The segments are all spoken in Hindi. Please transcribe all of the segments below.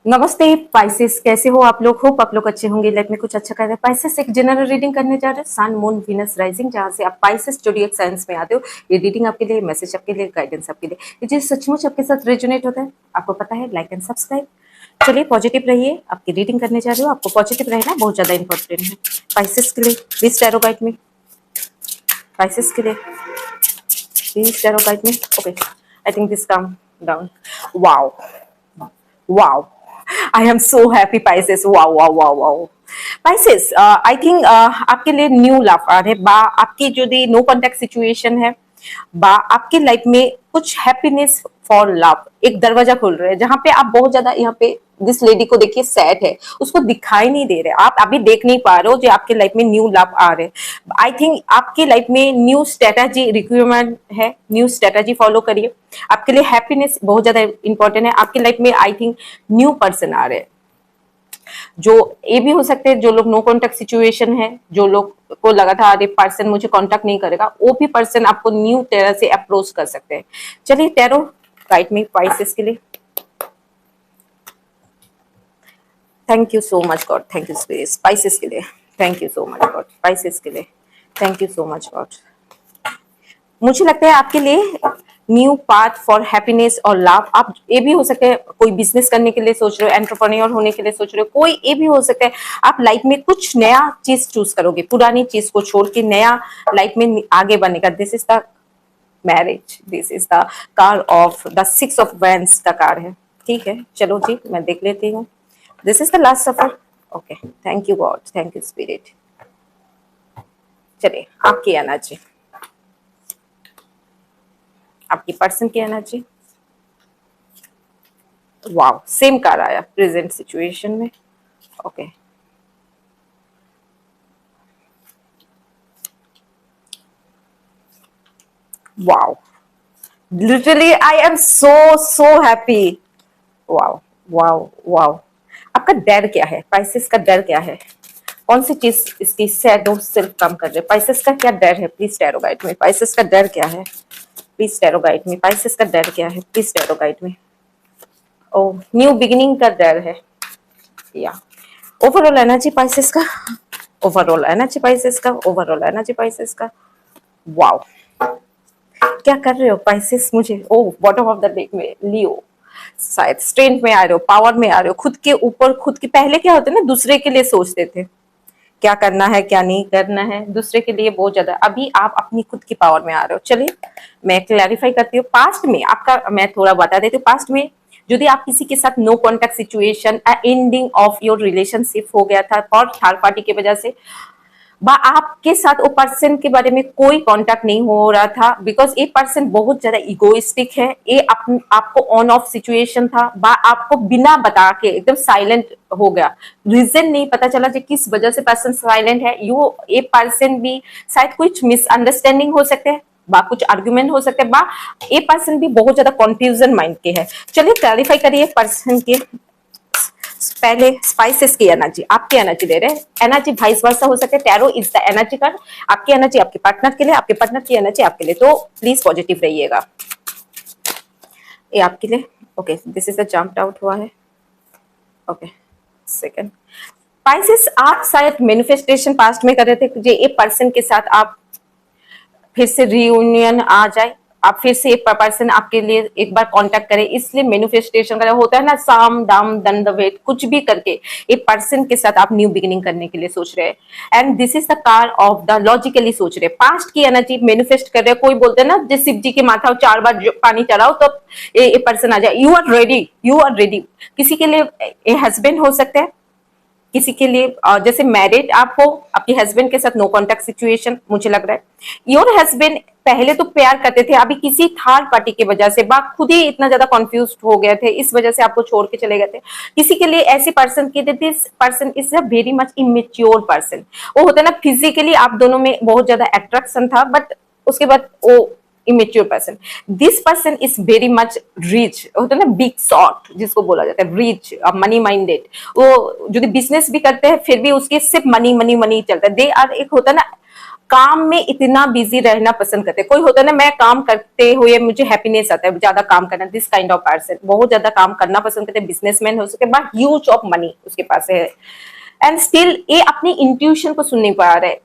नमस्ते पाइसेस, कैसे हो आप लोग? होप आप लोग अच्छे होंगे, लाइफ में कुछ अच्छा कर रहे हैं। पाइसेस एक जनरल रीडिंग करने जा रहे हैं, सन मून वीनस राइजिंग, जहां से आप पाइसेस जोडिएक साइंस में आते हो। ये रीडिंग आपके लिए, मैसेज आपके लिए, गाइडेंस आपके लिए। ये चीज सचमुच आपके साथ रेजोनेट होता है, आपको पता है, लाइक एंड सब्सक्राइब। चलिए पॉजिटिव रहिए, आपकी रीडिंग करने जा रहे हो, आपको पॉजिटिव रहना बहुत ज्यादा इंपॉर्टेंट है। पाइसेस के लिए प्लीज टैरो गाइड में, पाइसेस के लिए प्लीज टैरो गाइड में। Okay, I think this come down. Wow wow, I am so happy Pisces. Wow, wow, wow, wow. Pisces, I think आपके लिए न्यू लव आ रहे बा, आपकी जो दी नो कॉन्टेक्ट सिचुएशन है बा, आपके लाइफ में कुछ हैप्पीनेस फॉर लव एक दरवाजा खुल रहा है, जहां पे आप बहुत ज्यादा यहाँ पे जिस लेडी को देखिए सैड है, उसको दिखाई नहीं दे रहे, आप अभी देख नहीं पा रहे हो जो आपके लाइफ में न्यू लव आ रहे। आई थिंक आपके लाइफ में न्यू स्ट्रेटजी रिक्वायरमेंट है, न्यू स्ट्रेटजी फॉलो करिए। आपके लिए हैप्पीनेस बहुत ज्यादा इंपॉर्टेंट है। आपके लाइफ में आई थिंक न्यू पर्सन आ रहे हैं, जो ये भी हो सकते हैं जो लोग नो कॉन्टेक्ट सिचुएशन है, जो लोग को लगा था अरे पर्सन मुझे कॉन्टेक्ट नहीं करेगा, वो भी पर्सन आपको न्यू तरह से अप्रोच कर सकते हैं। चलिए टैरो गाइड में पाइसेस के लिए। Thank you so much God, thank you spirit. Spices के लिए thank you so much God, spices के लिए thank you so much God. मुझे लगता है आपके लिए न्यू पाथ फॉर हैप्पीनेस और लव। आप ये भी हो सकते हैं कोई बिजनेस करने के लिए सोच रहे हो, एंटरप्रेन्योर होने के लिए सोच रहे हो, कोई ये भी हो सकता है आप लाइफ में कुछ नया चीज चूज करोगे, पुरानी चीज को छोड़ के नया लाइफ में आगे बढ़ने का। This is the marriage, this is the car of the six of wands का कार है। ठीक है, चलो जी मैं देख लेती हूँ। This is the last suffer. Okay, thank you God, thank you spirit. चलिए आपकी एनर्जी, आपकी पर्सन की एनर्जी। वाओ, सेम कार आया प्रेजेंट सिचुएशन में। Okay, wow, literally I am so happy. Wow wow wow. आपका डर क्या है? पाइसेस का डर क्या है? कौन सी चीज इसकी शैडो सिर्फ कम कर रहे हैं? पाइसेस का क्या डर है? प्लीज टैरो गाइड में। पाइसेस का डर क्या है? प्लीज टैरो गाइड में। पाइसेस का डर क्या है? प्लीज टैरो गाइड में। ओ, न्यू बिगिनिंग का डर है या ओवरऑल एनर्जी पाइसेस का, ओवरऑल एनर्जी पाइसेस का, ओवरऑल एनर्जी पाइसेस का। वाओ, क्या कर रहे हो पाइसेस? मुझे ओ बॉटम ऑफ द डेक में लियो, शायद स्ट्रेंथ में आ रहे हो, पावर में आ रहे हो, खुद के ऊपर, खुद के पहले क्या होता है ना, दूसरे के लिए सोचते थे क्या करना है क्या नहीं करना है, दूसरे के लिए बहुत ज्यादा। अभी आप अपनी खुद की पावर में आ रहे हो। चलिए मैं क्लैरिफाई करती हूँ। पास्ट में आपका मैं थोड़ा बता देती हूँ। पास्ट में यदि आप किसी के साथ no contact situation, ending of your relationship हो गया था और थर्ड पार्टी की वजह से, बा आपके साथ वो पर्सन के बारे में कोई कांटेक्ट नहीं हो रहा था, बिकॉज ये पर्सन बहुत ज्यादा इगोइस्टिक है। ये आपको ऑन ऑफ सिचुएशन था, बा आपको बिना बता के एकदम साइलेंट हो गया, रीजन नहीं पता चला कि किस वजह से पर्सन साइलेंट है। ये पर्सन भी शायद कुछ मिसअंडरस्टैंडिंग हो सकते हैं, बा कुछ आर्ग्यूमेंट हो सकते हैं, बा ये पर्सन भी बहुत ज्यादा कंफ्यूजन माइंड के है। चलिए क्लैरिफाई करिए पर्सन के। पहले स्पाइसेस की एनर्जी, आपकी एनर्जी ले रहे हैं। एनर्जी वाइस वर्सा हो सकते हैं। Tarot is the energy card. आपकी एनर्जी आपके पार्टनर के लिए, आपके पार्टनर की एनर्जी आपके लिए, तो प्लीज पॉजिटिव रहिएगा। ये आपके लिए। Okay, this is the jumped out हुआ है। ओके, सेकंड स्पाइसेस, आप शायद मैनिफेस्टेशन पास्ट में कर रहे थे कि ये पर्सन के साथ आप फिर से रियूनियन आ जाए, आप फिर से एक पर्सन आपके लिए एक बार कांटेक्ट करे, इसलिए मैनिफेस्टेशन करा। होता है ना, साम दाम दंड वेट, कुछ भी करके एक पर्सन के साथ आप न्यू बिगिनिंग करने के लिए सोच रहे हैं। And this is the car of the logically सोच रहे हैं, पास्ट की एनर्जी मैनिफेस्ट कर रहे हैं। कोई बोलते हैं ना, जिस शिव जी के माथा 4 बार पानी चढ़ाओ तो ये पर्सन आ जाए। You are ready, you are ready. किसी के लिए हस्बैंड हो सकते हैं, किसी के लिए जैसे मैरिड आप हो, आपके हस्बैंड के साथ नो कॉन्टेक्ट सिचुएशन मुझे लग रहा है। योर हस्बैंड पहले तो प्यार करते थे, अभी किसी थर्ड पार्टी की वजह से बा खुद ही इतना ज्यादा कंफ्यूज हो गए थे, इस वजह से आपको छोड़ के चले गए थे। किसी के लिए ऐसे पर्सन की, this person is a very much immature person. वो होता है ना, फिजिकली आप दोनों में बहुत ज्यादा अट्रैक्शन था, बट उसके बाद वो immature person. This person is very much rich, होता है ना बिग शॉट जिसको बोला जाता है, रिच, मनी माइंडेड। वो जो बिजनेस भी करते हैं फिर भी उसके सिर्फ मनी मनी मनी चलता है। दे आर, एक होता है ना काम में इतना बिजी रहना पसंद करते हैं। कोई होता है ना, मैं काम करते हुए मुझे हैप्पीनेस आता है, ज्यादा काम करना, दिस काइंड ऑफ पर्सन बहुत ज्यादा काम करना पसंद करते हैं, बिजनेसमैन हो सके, बट ह्यूज ऑफ मनी उसके पास है, एंड स्टिल ये अपनी इंट्यूशन को सुन नहीं पा रहे।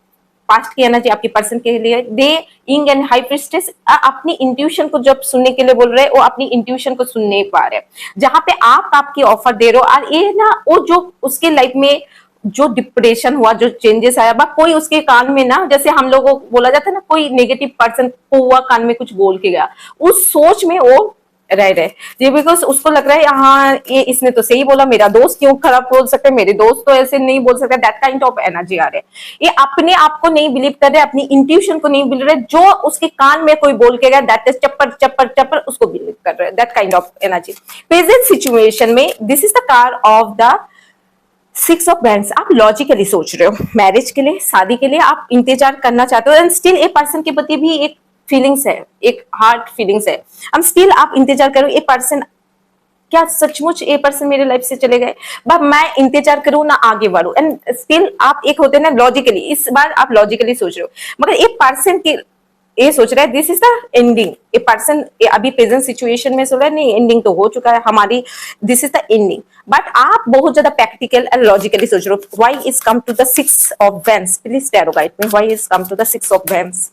पास्ट की एनर्जी आपके पर्सन के लिए, दे इंग एंड हाई प्रिस्टेस अपनी इंट्यूशन को जब सुनने के लिए बोल रहे, वो अपनी इंट्यूशन को सुन नहीं पा रहे। जहां पे आप आपकी ऑफर दे रहे हो, और ये ना वो जो उसके लाइफ में जो डिप्रेशन हुआ, जो चेंजेस आया, बा कोई उसके कान में ना, जैसे हम लोगों को बोला जाता है ना, कोई नेगेटिव पर्सन को हुआ कान में कुछ बोल के गया, उस सोच में वो रह रहे जी, बिकॉज उसको लग रहा है हाँ ये इसने तो सही बोला, मेरा दोस्त क्यों खराब बोल सकते हैं, मेरे दोस्त तो ऐसे नहीं बोल सकते, दैट काइंड ऑफ एनर्जी आ रहे हैं। ये अपने आप को नहीं बिलीव कर रहे, अपनी इंट्यूशन को नहीं बिलीव रहे, जो उसके कान में कोई बोल के गया, दैट इज चप्पर चप्पर चप्पर, उसको बिलीव कर रहे हैं, that kind of energy. Present situation में this is the card of the six of bands. आप लॉजिकली सोच रहे हो, मैरिज के लिए, शादी के लिए आप इंतजार करना चाहते हो, एंड स्टिल ए पर्सन के प्रति भी एक फीलिंग्स है, एक हार्ट फीलिंग्स है, अब स्टिल आप इंतजार करो, ये पर्सन क्या सचमुच ये पर्सन मेरे लाइफ से चले गए, बट मैं इंतजार करूं ना आगे बढ़ू, एंड स्टिल आप एक होते हैं ना लॉजिकली, इस बार आप लॉजिकली सोच रहे हो, मगर ये पर्सन की ये सोच रहा है दिस इज द एंडिंग। ये पर्सन अभी प्रेजेंट सिचुएशन में सोच रहा है नहीं एंडिंग तो हो चुका है हमारी, this is the ending, but आप बहुत ज्यादा प्रैक्टिकल एंड लॉजिकली सोच रहे हो। Why is come to the six of wands, please tarot guide me, why is come to the six of wands,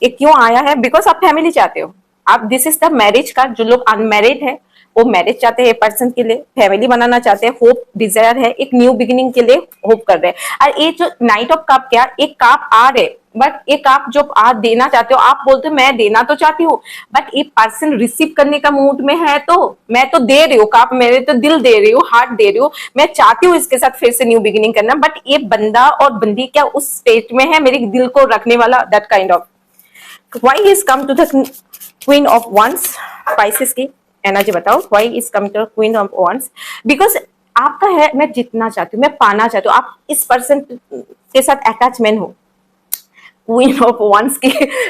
ये क्यों आया है? बिकॉज आप फैमिली चाहते हो, आप दिस इज द मैरिज का, जो लोग अनमैरिड है वो मैरिज चाहते हैं, पर्सन के लिए फैमिली बनाना चाहते हैं, होप डिजायर है, एक न्यू बिगिनिंग के लिए होप कर रहे हैं। और ये जो नाइट ऑफ कप, क्या एक कप आ रहे, बट एक आप जो आप देना चाहते हो, आप बोलते हो मैं देना तो चाहती हूँ, बट ये पर्सन रिसीव करने का मूड में है, तो मैं तो दे रही हूँ कप, मेरे तो दिल दे रही हूँ, हार्ट दे रही हूँ, मैं चाहती हूँ इसके साथ फिर से न्यू बिगिनिंग करना, बट ये बंदा और बंदी क्या उस स्टेट में है मेरे दिल को रखने वाला, that kind of. Why is come to the Queen of Wands? Pisces की एनर्जी बताओ, why is come to the Queen of Wands? Because आपका है, मैं जीतना चाहती हूँ, मैं पाना चाहती हूँ, आप इस पर्सन के साथ अटैचमेंट हो। क्वीन ऑफ वंस की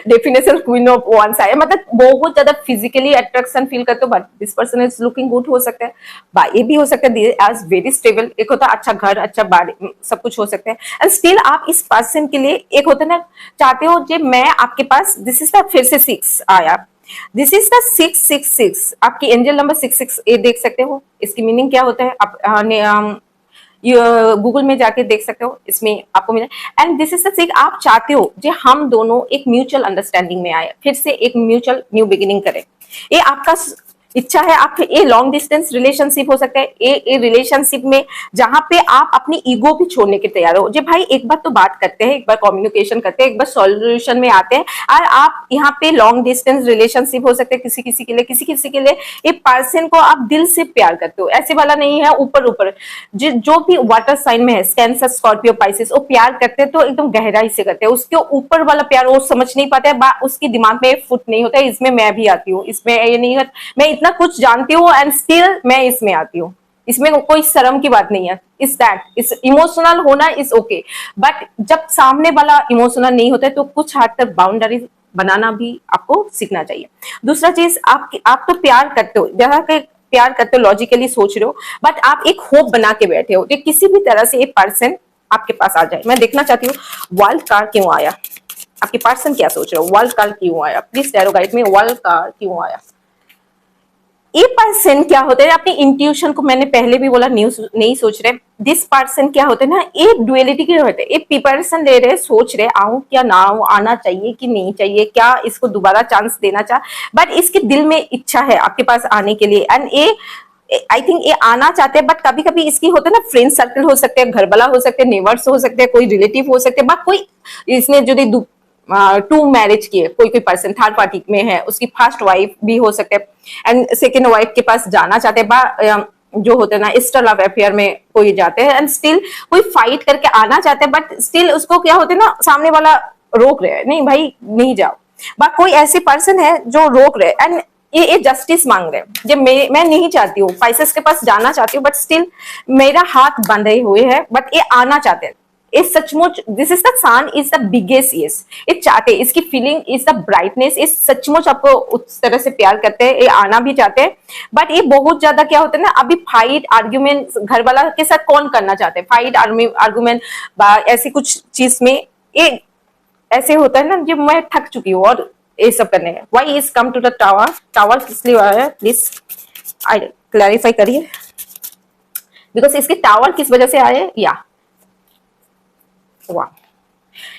डेफिनेशन क्वीन ऑफ वंस आया, मतलब बहुत ज्यादा फिजिकली अट्रैक्शन फील करते हो, but this person is looking good हो सकता है, ये भी हो सकता है एज वेरी स्टेबल, एक होता है अच्छा घर, अच्छा बाड़ी, सब कुछ हो सकता है, एंड स्टिल आप इस पर्सन के लिए एक होता है ना चाहते हो, जो मैं आपके पास, दिस इज द फिर से सिक्स आया, दिस इज द 666, आपकी एंजल नंबर 66 ये देख सकते हो, इसकी मीनिंग क्या होता है आप गूगल में जाके देख सकते हो, इसमें आपको मिला, and this is the thing आप चाहते हो जो हम दोनों एक म्यूचुअल अंडरस्टैंडिंग में आए, फिर से एक म्यूचुअल न्यू बिगिनिंग करें, ये आपका इच्छा है। आप ये लॉन्ग डिस्टेंस रिलेशनशिप हो सकता है, ये रिलेशनशिप में जहां पे आप अपनी ईगो भी छोड़ने के तैयार हो, जो भाई एक बार तो बात करते हैं, एक बार कम्युनिकेशन करते हैं, एक बार सॉल्यूशन में आते हैं, और आप यहाँ पे लॉन्ग डिस्टेंस रिलेशनशिप हो सकते हैं किसी किसी के लिए, किसी किसी के लिए ये पर्सन को आप दिल से प्यार करते हो, ऐसे वाला नहीं है ऊपर ऊपर, जो भी वाटर साइन में है, कैंसर, स्कॉर्पियो, पाइसेस, वो प्यार करते हैं तो एकदम गहराई से करते हैं, उसके ऊपर वाला प्यार वो समझ नहीं पाते हैं, उसके दिमाग में फुट नहीं होता है, इसमें मैं भी आती हूँ, इसमें ये नहीं है, मैं इतना कुछ जानती हूँ एंड स्टिल मैं इसमें आती हूँ, इसमें कोई शर्म की बात नहीं है, इस दैट इस इमोशनल होना इज ओके, बट जब सामने वाला इमोशनल नहीं होता है तो कुछ हद तक बाउंड्री बनाना भी आपको सीखना चाहिए। दूसरा चीज, आप तो प्यार करते हो, जहाँ के प्यार करते हो, लॉजिकली सोच रहे हो, बट आप एक होप बना के बैठे हो कि किसी भी तरह से एक पर्सन आपके पास आ जाए। मैं देखना चाहती हूँ वर्ल्ड कार्ड क्यों आया, आपके पर्सन क्या सोच रहे हो, वर्ल्ड कार्ड क्यों आया, प्लीज टैरो गाइड में वर्ल्ड कार्ड क्यों आया। ये पर्सन क्या होते हैं, अपनी इंट्यूशन को मैंने पहले भी बोला नहीं सोच रहे, दिस पर्सन क्या होते हैं ना, एक डुअलिटी के होते हैं, एक प्रिपरेशन ले रहे, सोच रहे आऊं क्या ना आऊं, आना चाहिए कि नहीं चाहिए, क्या इसको दोबारा चांस देना चाह, बट इसके दिल में इच्छा है आपके पास आने के लिए, एंड ये आई थिंक ये आना चाहते हैं, बट कभी कभी इसकी होता है ना फ्रेंड सर्कल हो सकते हैं, घरवाला हो सकते हैं, नेबर्स हो सकते हैं, कोई रिलेटिव हो सकते हैं, बट कोई इसने जो टू मैरिज किए, कोई पर्सन थर्ड पार्टी में है, उसकी फर्स्ट वाइफ भी हो सकते हैं, एंड सेकेंड वाइफ के पास जाना चाहते हैं, जो होते हैं ना स्टर लव अफेयर में कोई जाते हैं, एंड स्टिल कोई फाइट करके आना चाहते हैं, बट स्टिल उसको क्या होते हैं ना सामने वाला रोक रहे हैं, नहीं भाई नहीं जाओ, बट कोई ऐसे पर्सन है जो रोक रहे, एंड ये जस्टिस मांग रहे हैं, जब मैं नहीं चाहती हूँ, पाइसेस के पास जाना चाहती हूँ, बट स्टिल मेरा हाथ बंधे हुए है, बट ये आना चाहते हैं, ये सचमुच, this is the sun is the biggest yes, ये चाहते, इसकी फीलिंग इज द ब्राइटनेस, ये सचमुच आपको उस तरह से प्यार करते हैं, ये आना भी चाहते हैं, बट ये बहुत ज्यादा क्या होता है ना, अभी फाइट आर्ग्यूमेंट घर वाला के साथ कौन करना चाहते हैं, फाइट आर्ग्यूमेंट ऐसी कुछ चीज में ये ऐसे होता है ना, जब मैं थक चुकी हूँ और ये सब करने में। Why is come to the tower, tower किस लिए आया है प्लीज आई क्लैरिफाई करिए, बिकॉज इसके टावर किस वजह से आए, या वाह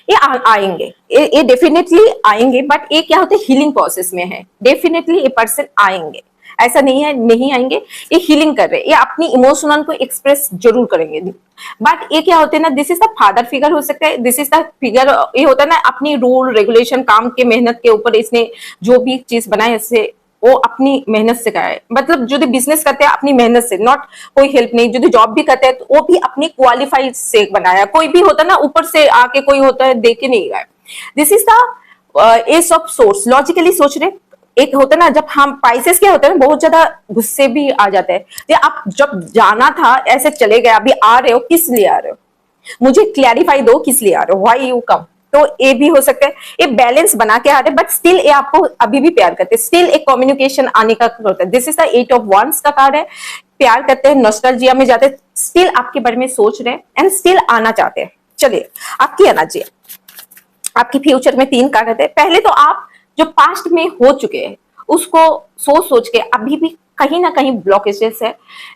ये आएंगे, ये डेफिनेटली आएंगे, बट ये क्या होता है हीलिंग प्रोसेस में है, डेफिनेटली ये पर्सन आएंगे, ऐसा नहीं है नहीं आएंगे, ये हीलिंग कर रहे हैं, ये अपनी इमोशनल को एक्सप्रेस जरूर करेंगे। बट ये क्या होते हैं ना, this is the father figure हो सकता है, दिस इज द फिगर, ये होता है ना अपनी रूल रेगुलेशन काम के मेहनत के ऊपर इसने जो भी चीज बनाए इससे वो अपनी मेहनत से कराए, मतलब जो बिजनेस करते हैं अपनी मेहनत से, नॉट कोई हेल्प नहीं, जो जॉब भी करते हैं तो वो भी अपनी क्वालिफाइड से बनाया, कोई भी होता है ना ऊपर से आके कोई होता है दे के नहीं गए। This is the S of source, logically सोच रहे, एक होता है ना जब हम पाइसेस क्या होता है ना बहुत ज्यादा गुस्से भी आ जाते हैं, ये आप जब जाना था ऐसे चले गए, अभी आ रहे हो किस लिए आ रहे हो, मुझे क्लैरिफाई दो किस लिए आ रहे हो, व्हाई यू कम। तो ये भी हो सकता है, ये बैलेंस बना के आ रहे, बट स्टिल ये आपको अभी भी प्यार करते हैं, स्टिल एक कम्युनिकेशन आने का होता है। This is the 8 of wands का कार्ड है, प्यार करते हैं, नॉस्टैल्जिया में जाते हैं, स्टिल आपके बारे में सोच रहे हैं एंड स्टिल आना चाहते हैं। चलिए आपकी एनर्जी, आपकी फ्यूचर में 3 कार्ड रहते हैं। पहले तो आप जो पास्ट में हो चुके हैं उसको सोच सोच के अभी भी कहीं ना कहीं ब्लॉकेजेस है।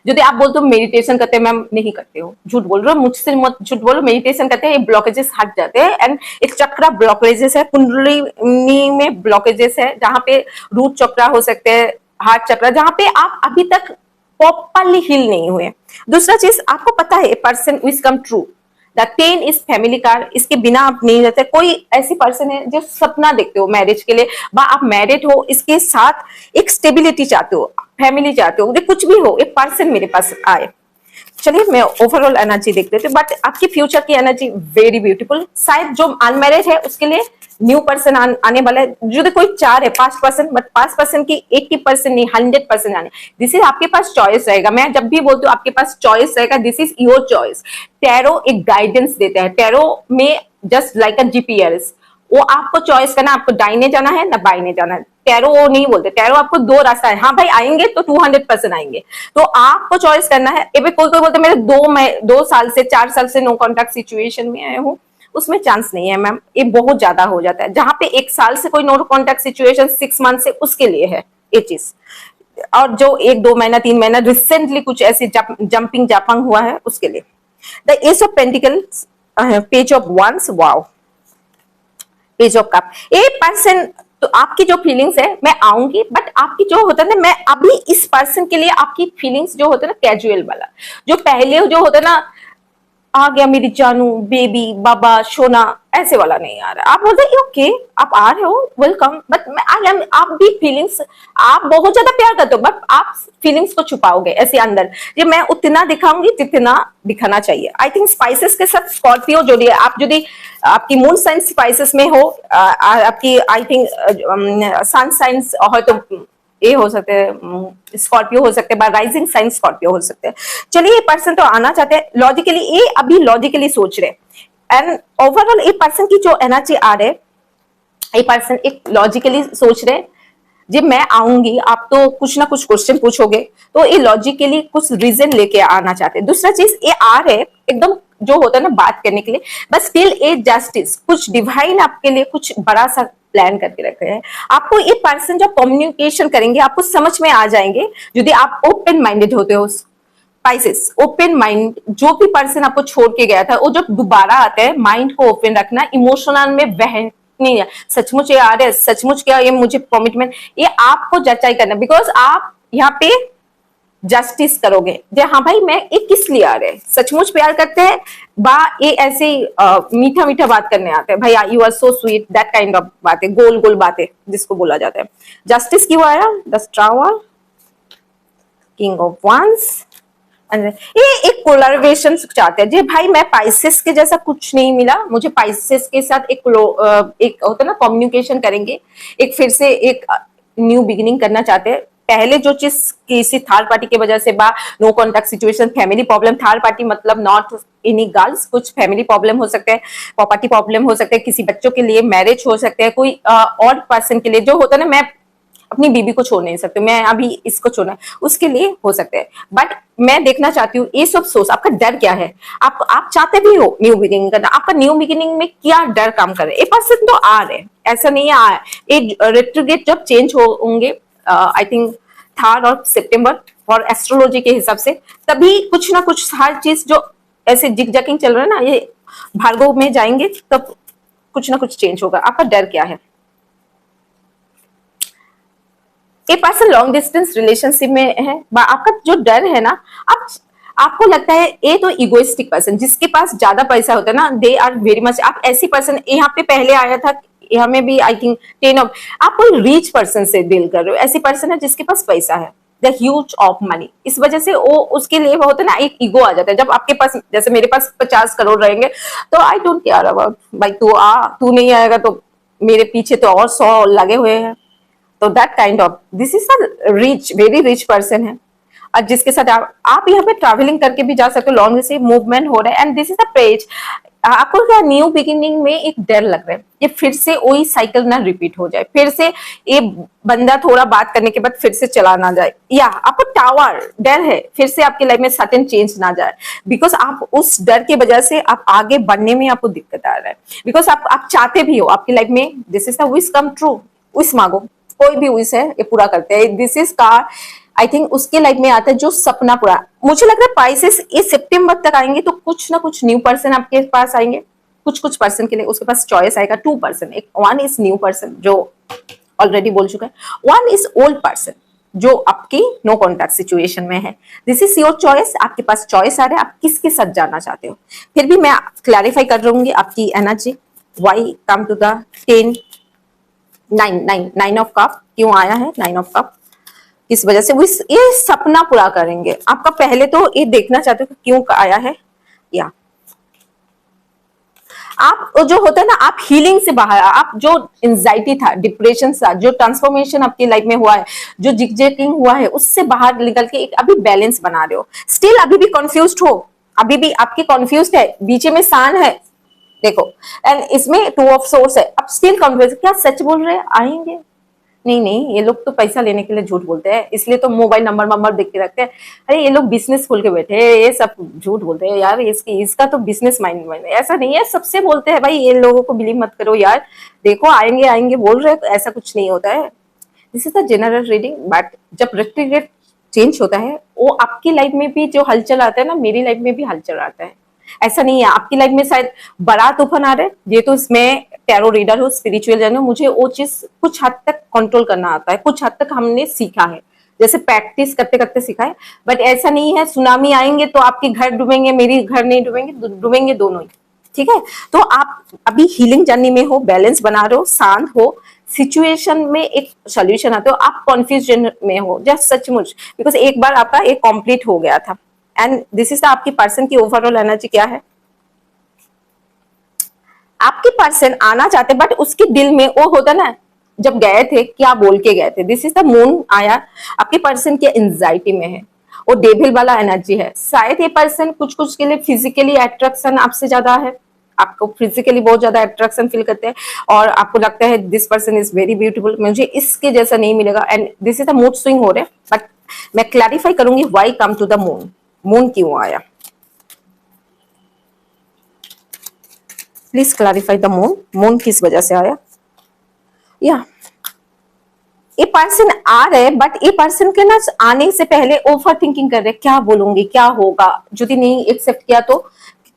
यदि आप बोलते हो मेडिटेशन करते हैं, मैम नहीं करते हो, झूठ बोल रहे हो, मुझसे मत झूठ बोलो, मेडिटेशन करते हैं, ये ब्लॉकेजेस हट जाते हैं। एंड एक चक्रा ब्लॉकेजेस है, कुंडलिनी में ब्लॉकेजेस है, जहां पे रूट चक्रा हो सकते हैं, हार्ट चक्रा, जहां पे आप अभी तक प्रॉपरली हील नहीं हुए। दूसरा चीज आपको पता है person with come true, the 10 is family card, इसके बिना आप नहीं रहते। कोई ऐसी पर्सन है जो सपना देखते हो मैरिज के लिए, बा आप मैरिड हो, इसके साथ एक स्टेबिलिटी चाहते हो, फैमिली चाहते हो, कुछ भी हो, एक पर्सन मेरे पास आए। चलिए मैं ओवरऑल एनर्जी देख लेते, बट आपकी फ्यूचर की एनर्जी वेरी ब्यूटीफुल। शायद जो अनमैरिड है उसके लिए न्यू पर्सन आने वाला है, जो कोई 4 है 5%, बट 5% की 80% नहीं 100% आने। दिस इज आपके पास चॉइस रहेगा, मैं जब भी बोलती हूँ आपके पास चॉइस रहेगा, this is your choice. Tarot एक गाइडेंस देता है, टैरो में जस्ट लाइक अ जीपीएस, वो आपको चॉइस करना, आपको दाहिने जाना है ना बाइने जाना है। टैरो वो नहीं बोलते, टैरो आपको 2 रास्ता है, हाँ भाई आएंगे तो 200% आएंगे, तो आपको चॉइस करना है। कोई कोई बोलते मेरे 2 साल से 4 साल से नो कॉन्टैक्ट सिचुएशन में आए हूँ, उसमें चांस नहीं है मैम, ये बहुत ज्यादा हो जाता है। जहां पे 1 साल से कोई नो कॉन्टैक्ट सिचुएशन 6 मंथ से, उसके लिए है ये चीज। और जो 1-2 महीना 3 महीना रिसेंटली कुछ ऐसी जंपिंग जापंग हुआ है उसके लिए। The S of pentacles, page of wands, wow, page of cup, ये पर्सन तो आपकी जो फीलिंग्स है मैं आऊंगी, बट आपकी जो होता है ना, मैं अभी इस पर्सन के लिए आपकी फीलिंग्स जो होता है ना कैजुअल वाला, जो पहले जो होता है ना आ गया मेरी जानू बेबी बाबा सोना, ऐसे वाला नहीं आ रहा। आप बोलते हैं ओके आप आ रहे हो वेलकम, बट आई एम, आप भी फीलिंग्स, आप बहुत ज्यादा प्यार करते हो, बट आप फीलिंग्स को छुपाओगे ऐसे अंदर, ये मैं उतना दिखाऊंगी जितना दिखाना चाहिए। आई थिंक स्पाइसेस के साथ स्कॉर्पियो जोड़ी है, आप यदि आपकी मून साइन स्पाइसेस में हो, आपकी आई थिंक सन साइंस हो तो ये हो सकते हैं स्कॉर्पियो हो सकते हैं, राइजिंग साइन स्कॉर्पियो हो सकते हैं। चलिए ये पर्सन तो आना चाहते हैं लॉजिकली, ये अभी लॉजिकली सोच रहे एंड ओवरऑल ये पर्सन की जो एनर्जी आ रहे, ये पर्सन एक लॉजिकली सोच रहे, जब मैं आऊंगी आप तो कुछ ना कुछ क्वेश्चन पूछोगे, तो ये लॉजिकली कुछ रीजन लेके आना चाहते हैं। दूसरा चीज ये आ रहे एकदम जो होता है ना बात करने के लिए, बस स्टिल ए जस्टिस, कुछ डिवाइन आपके लिए कुछ बड़ा सा प्लान करके रखे हैं। आपको ये पर्सन जब कम्युनिकेशन करेंगे आपको समझ में आ जाएंगे, यदि आप ओपन माइंडेड होते हो। स्पाइसेस ओपन माइंड, जो भी पर्सन आपको छोड़ के गया था वो जब दोबारा आता है, माइंड को ओपन रखना, इमोशनल में बहन नहीं है, सचमुच ये आ रहा है, सचमुच क्या ये मुझे कमिटमेंट, ये आपको जचाई करना, बिकॉज आप यहाँ पे जस्टिस करोगे जे हाँ भाई मैं ये किस लिए आ रहे, सचमुच प्यार करते हैं बा ये ऐसे मीठा मीठा बात करने आते हैं, भाई you are so sweet, that kind of बातें, गोल गोल बातें जिसको बोला जाता है। जस्टिस क्यों आया, the star, king of wands, ये एक पोलराइजेशन चाहते हैं, जी भाई मैं पाइसेस के जैसा कुछ नहीं मिला मुझे, पाइसेस के साथ एक होता है ना कम्युनिकेशन करेंगे, एक फिर से एक न्यू बिगिनिंग करना चाहते हैं। पहले जो चीज किसी थर्ड पार्टी की वजह से बा no contact situation, family problem, third party मतलब नॉट एनी गर्ल्स, कुछ फैमिली प्रॉब्लम हो सकते हैं, प्रॉपर्टी प्रॉब्लम हो सकते हैं, किसी बच्चों के लिए मैरिज हो सकते हैं, कोई और पर्सन के लिए जो होता है ना, मैं अपनी बीबी को छोड़ नहीं सकते, मैं अभी इसको छोड़ना है, उसके लिए हो सकते हैं। बट मैं देखना चाहती हूँ ये सब सोच, आपका डर क्या है, आप चाहते भी हो न्यू बिगिनिंग करना, आपका न्यू बिगिनिंग में क्या डर काम कर रहे हैं। 1% तो आ रहे हैं, ऐसा नहीं है, एक रेट्रोग्रेड जब चेंज होंगे, आई थिंक 3rd और सितंबर और एस्ट्रोलॉजी के हिसाब से, तभी कुछ ना कुछ हर चीज जो ऐसे जिग चल रहा है ना, ये भार्गव में जाएंगे तब कुछ ना कुछ चेंज होगा। आपका डर क्या है? ये पर्सन लॉन्ग डिस्टेंस रिलेशनशिप में है, आपका जो डर है ना, आपको लगता है ये तो इगोइस्टिक पर्सन, जिसके पास ज्यादा पैसा होता है ना, दे आर वेरी मच, आप ऐसी पर्सन, यहाँ पे पहले आया था, यहाँ में भी आई थिंक 10 ऑफ, आप कोई रिच पर्सन से डील कर रहे हो, ऐसी पर्सन है जिसके पास पैसा है, द ह्यूज ऑफ मनी। इस वजह से वो, उसके लिए वो होता है ना, एक ईगो आ जाता है। जब आपके पास, जैसे मेरे पास 50 करोड़ रहेंगे तो आई डोंट केयर अबाउट, भाई तू नहीं आएगा तो मेरे पीछे तो और 100 लगे हुए हैं। तो that kind of, this is a rich, very rich person है, और जिसके साथ आप यहाँ पे ट्रैवलिंग करके भी जा सकते हो, लॉन्ग से मूवमेंट हो रहा है, and this is the page. आपको क्या न्यू बिगिनिंग में एक डर लग रहा है, ये फिर से वही साइकिल ना रिपीट हो जाए, फिर से ये बंदा थोड़ा बात करने के बाद फिर से चला ना जाए, या आपको टावर डर है फिर से आपकी लाइफ में सडन चेंज ना जाए, बिकॉज आप उस डर के वजह से आप आगे बढ़ने में आपको दिक्कत आ रहा है, बिकॉज आप चाहते भी हो आपकी लाइफ में, this is the wish come true, wish मांगो, कोई भी विश है ये पूरा करते हैं, दिस इज का आई थिंक उसके लाइफ में आता है जो सपना पूरा। मुझे लग रहा है पाइसेस ये सितंबर तक आएंगे तो कुछ ना कुछ न्यू पर्सन आपके पास आएंगे, कुछ पर्सन के लिए उसके पास चॉइस आएगा। 2%, एक 1 इज न्यू पर्सन जो ऑलरेडी बोल चुका है, 1 इज ओल्ड पर्सन जो आपकी नो कॉन्टैक्ट सिचुएशन में है। दिस इज योर चॉइस, आपके पास चॉइस आ रहा है, आप किसके साथ जाना चाहते हो। फिर भी मैं क्लैरिफाई कर रहूंगी आपकी energy, why come to the 10 9 of cup क्यों आया है, 9 ऑफ कप किस वजह से, वो ये सपना पूरा करेंगे आपका। पहले तो ये देखना चाहते हो कि क्यों आया है, या आप जो होता है ना, आप हीलिंग से बाहर, आप जो एंजाइटी था, डिप्रेशन था, जो ट्रांसफॉर्मेशन आपकी लाइफ में हुआ है, जो जिगजैगिंग हुआ है, उससे बाहर निकल के एक अभी बैलेंस बना रहे हो। स्टिल अभी भी कंफ्यूज्ड हो, अभी भी आपकी कंफ्यूज्ड है, बीच में सान है देखो, एंड इसमें 2 ऑफ सोर्स है, अब स्टिल कंफ्यूज, क्या सच बोल रहे हैं आएंगे, नहीं ये लोग तो पैसा लेने के लिए झूठ बोलते हैं, इसलिए तो मोबाइल नंबर देख के रखते हैं। अरे ये लोग बिजनेस खोल के बैठे हैं, ये सब झूठ बोलते हैं यार, इसका तो बिजनेस माइंड है, ऐसा नहीं है, सबसे बोलते हैं भाई, ये लोगों को बिलीव मत करो यार, देखो आएंगे बोल रहे हैं, ऐसा कुछ नहीं होता है। This is the general reading, but जब रेट्रोग्रेड चेंज होता है, वो आपकी लाइफ में भी जो हलचल आता है ना, मेरी लाइफ में भी हलचल आता है। ऐसा नहीं है आपकी लाइफ में शायद बड़ा तूफान आ रहा है, ये तो इसमें टैरो रीडर हो, स्पिरिचुअल जन हो, मुझे वो चीज कुछ हद तक कंट्रोल करना आता है, कुछ हद तक हमने सीखा है, जैसे प्रैक्टिस करते करते सीखा है। बट ऐसा नहीं है सुनामी आएंगे तो आपके घर डूबेंगे, मेरी घर नहीं डूबेंगे, डूबेंगे दोनों ही, ठीक है। तो आप अभी हीलिंग जर्नी में हो, बैलेंस बना रहे हो, शांत हो, सिचुएशन में एक सोल्यूशन आता हो, आप कॉन्फ्यूजन में हो जस्ट सचमुच, बिकॉज एक बार आपका एक कंप्लीट हो गया था। एंड दिस इज आपकी पर्सन की ओवरऑल एनर्जी क्या है। आपके पर्सन आना चाहते, बट उसके दिल में वो होता ना, जब गए थे क्या बोल के गए थे, दिस इज द मून आया, आपके पर्सन की एंजाइटी में है, वो डेविल वाला एनर्जी है। शायद ये पर्सन कुछ के लिए फिजिकली अट्रैक्शन आपसे ज्यादा है, आपको फिजिकली बहुत ज्यादा अट्रैक्शन फील करते हैं, और आपको लगता है this person is very beautiful, मुझे इसके जैसा नहीं मिलेगा, and this is the mood swing हो रहे हैं। बट मैं क्लैरिफाई करूंगी why come to the moon, moon क्यों आया, please clarify the moon, moon किस वजह से आया। या ये पर्सन आ रहे, बट ये पर्सन के ना आने से पहले ओवर थिंकिंग कर रहे, क्या बोलूंगी, क्या होगा, यदि नहीं एक्सेप्ट किया तो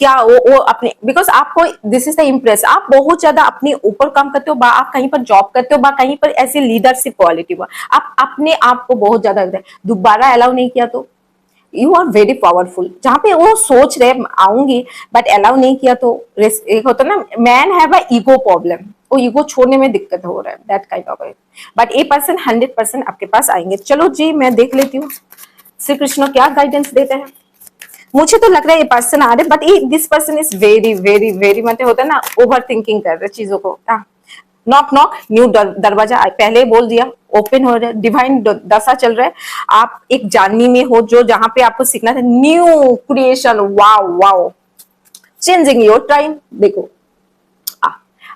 क्या वो अपने, बिकॉज आपको दिस इज द इम्प्रेस, आप बहुत ज्यादा अपने ऊपर काम करते हो, आप कहीं पर जॉब करते हो, कहीं पर ऐसी लीडरशिप क्वालिटी हो, आप अपने आप को बहुत ज्यादा दोबारा अलाउ नहीं किया तो यू आर वेरी पावरफुल, जहां पे वो सोच रहे आऊंगी बट अलाउ नहीं किया तो एक होता ना, man have a ego problem, वो ईगो छोड़ने में दिक्कत हो रहा है, that kind of it. But ये पर्सन 100% आपके पास आएंगे। चलो जी मैं देख लेती हूँ श्री कृष्ण क्या गाइडेंस देते हैं। मुझे तो लग रहा है ये पर्सन आ रहे, but this person is very very very, मतलब होता है ना ओवर थिंकिंग कर रहे चीजों को। नॉक नॉक, न्यू दरवाजा पहले बोल दिया, ओपन हो रहा है, डिवाइन दशा चल रहा है, आप एक जर्नी में हो जो जहां पे आपको सीखना था new creation, wow wow, changing your time. देखो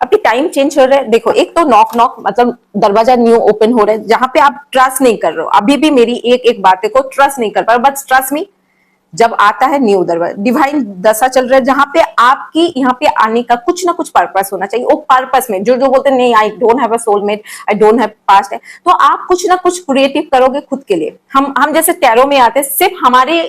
आपकी टाइम चेंज हो रहा है। देखो, एक तो नॉक नॉक मतलब दरवाजा न्यू ओपन हो रहा है, जहां पे आप ट्रस्ट नहीं कर रहे हो, अभी भी मेरी एक एक बातें को ट्रस्ट नहीं कर पा रहे, बट ट्रस्ट मी, जब आता है न्यू दरवाजा, डिवाइन दशा चल रहा है, जहां पे आपकी यहाँ पे आने का कुछ ना कुछ पर्पस होना चाहिए। वो पर्पस में जो जो बोलते हैं नहीं, I don't have a soulmate, I don't have past है, तो आप कुछ ना कुछ क्रिएटिव करोगे खुद के लिए। हम जैसे टैरो में आते हैं, सिर्फ हमारे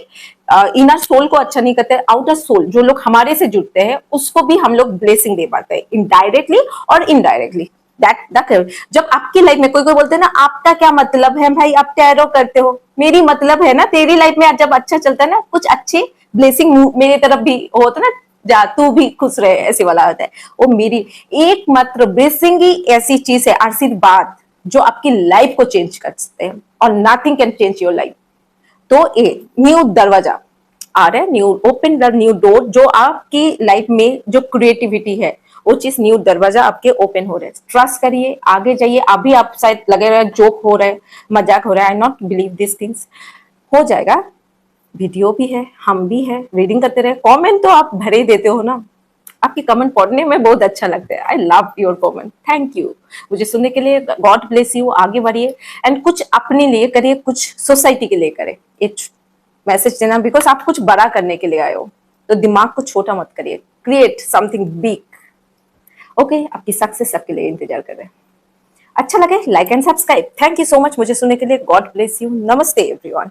इनर सोल को अच्छा नहीं करते, आउटर सोल जो लोग हमारे से जुड़ते हैं उसको भी हम लोग ब्लेसिंग दे पाते हैं, इनडायरेक्टली और इनडायरेक्टली। दैट जब आपकी लाइफ में कोई कोई बोलते हैं ना, आपका क्या मतलब है भाई, आप टैरो करते हो, मेरी मतलब है ना, तेरी लाइफ में जब अच्छा चलता है ना, कुछ अच्छे ब्लेसिंग मेरी तरफ भी होता है ना, जा तू भी खुश रहे, ऐसे वाला होता है। वो मेरी एकमात्र ब्लेसिंग ही ऐसी चीज है, आशीर्वाद, जो आपकी लाइफ को चेंज कर सकते हैं, और nothing can change your life. तो ए न्यू दरवाजा आ रहा है, new open the new door, जो आपकी लाइफ में जो क्रिएटिविटी है वो चीज, न्यू दरवाजा आपके ओपन हो रहे हैं। ट्रस्ट करिए, आगे जाइए। अभी आप शायद लगे रहे जोक हो रहा है, मजाक हो रहा है, आई नॉट बिलीव दिस थिंग्स, हो जाएगा। वीडियो भी है, हम भी है, रीडिंग करते रहे। कमेंट तो आप भरे ही देते हो ना, आपकी कमेंट पढ़ने में बहुत अच्छा लगता है। I love your comment, thank you मुझे सुनने के लिए। गॉड ब्लेस यू, आगे बढ़िए एंड कुछ अपने लिए करिए, कुछ सोसाइटी के लिए करें। एक मैसेज देना, बिकॉज आप कुछ बड़ा करने के लिए आए हो, तो दिमाग को छोटा मत करिए, क्रिएट समथिंग बिग। ओके, आपकी सक्सेस सबके लिए इंतजार कर रहे हैं। अच्छा लगे like and subscribe. Thank you so much मुझे सुनने के लिए। God bless you. नमस्ते एवरीवन।